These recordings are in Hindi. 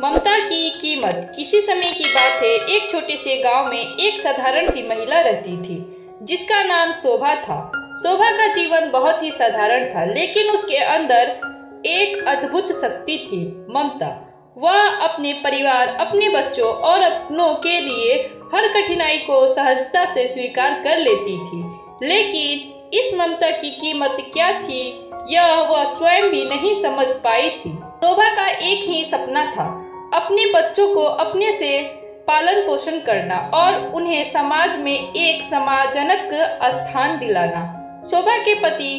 ममता की कीमत। किसी समय की बात है, एक छोटे से गांव में एक साधारण सी महिला रहती थी जिसका नाम शोभा था। शोभा का जीवन बहुत ही साधारण था, लेकिन उसके अंदर एक अद्भुत शक्ति थी, ममता। वह अपने परिवार, अपने बच्चों और अपनों के लिए हर कठिनाई को सहजता से स्वीकार कर लेती थी। लेकिन इस ममता की कीमत क्या थी, यह वह स्वयं भी नहीं समझ पाई थी। शोभा का एक ही सपना था, अपने बच्चों को अपने से पालन पोषण करना और उन्हें समाज में एक सम्मानजनक स्थान दिलाना। शोभा के पति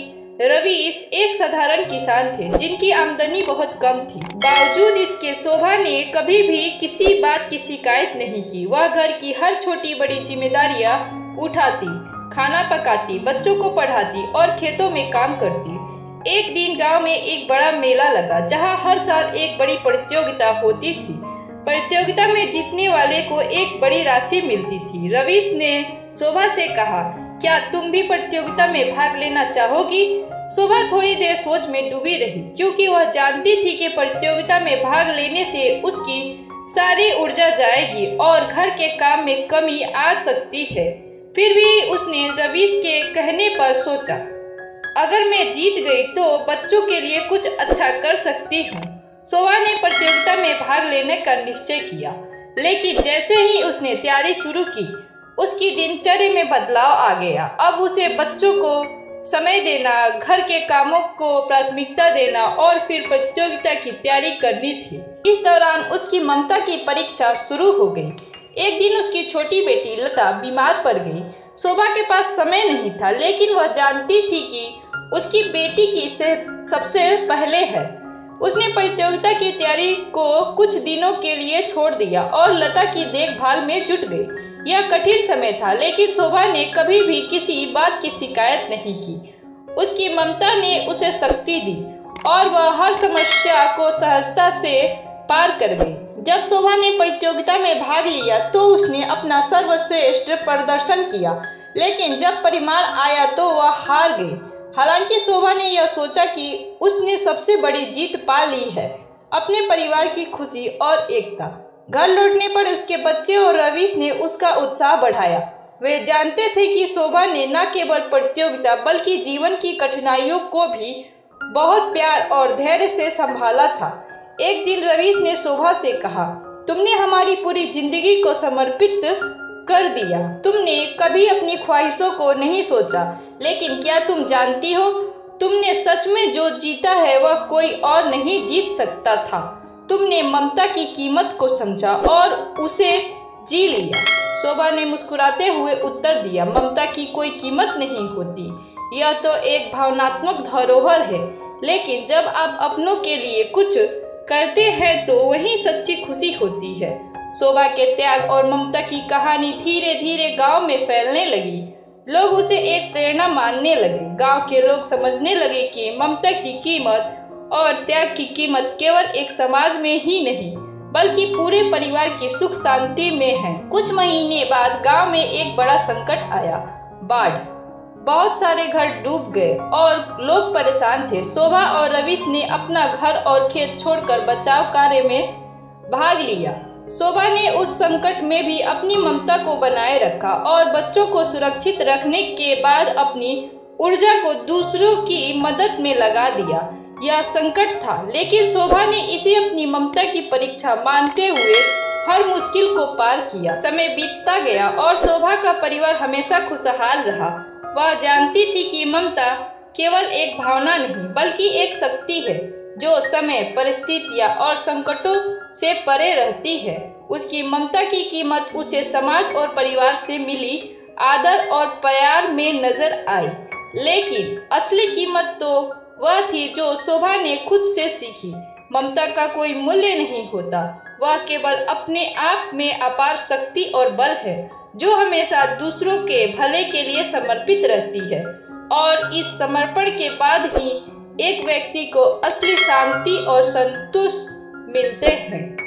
रवीश एक साधारण किसान थे जिनकी आमदनी बहुत कम थी। बावजूद इसके शोभा ने कभी भी किसी बात की शिकायत नहीं की। वह घर की हर छोटी बड़ी जिम्मेदारियां उठाती, खाना पकाती, बच्चों को पढ़ाती और खेतों में काम करती। एक दिन गांव में एक बड़ा मेला लगा जहां हर साल एक बड़ी प्रतियोगिता होती थी। प्रतियोगिता में जीतने वाले को एक बड़ी राशि मिलती थी। रवीश ने शोभा से कहा, क्या तुम भी प्रतियोगिता में भाग लेना चाहोगी? शोभा थोड़ी देर सोच में डूबी रही, क्योंकि वह जानती थी कि प्रतियोगिता में भाग लेने से उसकी सारी ऊर्जा जाएगी और घर के काम में कमी आ सकती है। फिर भी उसने रवीश के कहने पर सोचा, अगर मैं जीत गई तो बच्चों के लिए कुछ अच्छा कर सकती हूँ। शोभा ने प्रतियोगिता में भाग लेने का निश्चय किया, लेकिन जैसे ही उसने तैयारी शुरू की, उसकी दिनचर्या में बदलाव आ गया। अब उसे बच्चों को समय देना, घर के कामों को प्राथमिकता देना और फिर प्रतियोगिता की तैयारी करनी थी। इस दौरान उसकी ममता की परीक्षा शुरू हो गई। एक दिन उसकी छोटी बेटी लता बीमार पड़ गई। शोभा के पास समय नहीं था, लेकिन वह जानती थी कि उसकी बेटी की सेहत सबसे पहले है। उसने प्रतियोगिता की तैयारी को कुछ दिनों के लिए छोड़ दिया और लता की देखभाल में जुट गई। यह कठिन समय था, लेकिन शोभा ने कभी भी किसी बात की शिकायत नहीं की। उसकी ममता ने उसे शक्ति दी और वह हर समस्या को सहजता से पार कर गई। जब शोभा ने प्रतियोगिता में भाग लिया तो उसने अपना सर्वश्रेष्ठ प्रदर्शन किया, लेकिन जब परिणाम आया तो वह हार गई। हालांकि शोभा ने यह सोचा कि उसने सबसे बड़ी जीत पा ली है, अपने परिवार की खुशी और एकता। घर लौटने पर उसके बच्चे और रवीश ने उसका उत्साह बढ़ाया। वे जानते थे कि शोभा ने न केवल प्रतियोगिता बल्कि जीवन की कठिनाइयों को भी बहुत प्यार और धैर्य से संभाला था। एक दिन रवीश ने शोभा से कहा, तुमने हमारी पूरी जिंदगी को समर्पित कर दिया। तुमने कभी अपनी ख्वाहिशों को नहीं सोचा, लेकिन क्या तुम जानती हो, तुमने सच में जो जीता है वह कोई और नहीं जीत सकता था। तुमने ममता की कीमत को समझा और उसे जी लिया। शोभा ने मुस्कुराते हुए उत्तर दिया, ममता की कोई कीमत नहीं होती, यह तो एक भावनात्मक धरोहर है। लेकिन जब आप अपनों के लिए कुछ करते हैं तो वही सच्ची खुशी होती है। शोभा के त्याग और ममता की कहानी धीरे धीरे गांव में फैलने लगी। लोग उसे एक प्रेरणा मानने लगे। गांव के लोग समझने लगे कि ममता की कीमत और त्याग की कीमत केवल एक समाज में ही नहीं, बल्कि पूरे परिवार की सुख शांति में है। कुछ महीने बाद गांव में एक बड़ा संकट आया, बाढ़। बहुत सारे घर डूब गए और लोग परेशान थे। शोभा और रवीश ने अपना घर और खेत छोड़कर बचाव कार्य में भाग लिया। शोभा ने उस संकट में भी अपनी ममता को बनाए रखा और बच्चों को सुरक्षित रखने के बाद अपनी ऊर्जा को दूसरों की मदद में लगा दिया। यह संकट था, लेकिन शोभा ने इसे अपनी ममता की परीक्षा मानते हुए हर मुश्किल को पार किया। समय बीतता गया और शोभा का परिवार हमेशा खुशहाल रहा। वह जानती थी कि ममता केवल एक भावना नहीं, बल्कि एक शक्ति है जो समय, परिस्थितियां और संकटों से परे रहती है। उसकी ममता की कीमत उसे समाज और परिवार से मिली आदर और प्यार में नजर आई, लेकिन असली कीमत तो वह थी जो शोभा ने खुद से सीखी। ममता का कोई मूल्य नहीं होता, वह केवल अपने आप में अपार शक्ति और बल है जो हमेशा दूसरों के भले के लिए समर्पित रहती है। और इस समर्पण के बाद ही एक व्यक्ति को असली शांति और संतोष मिलते हैं।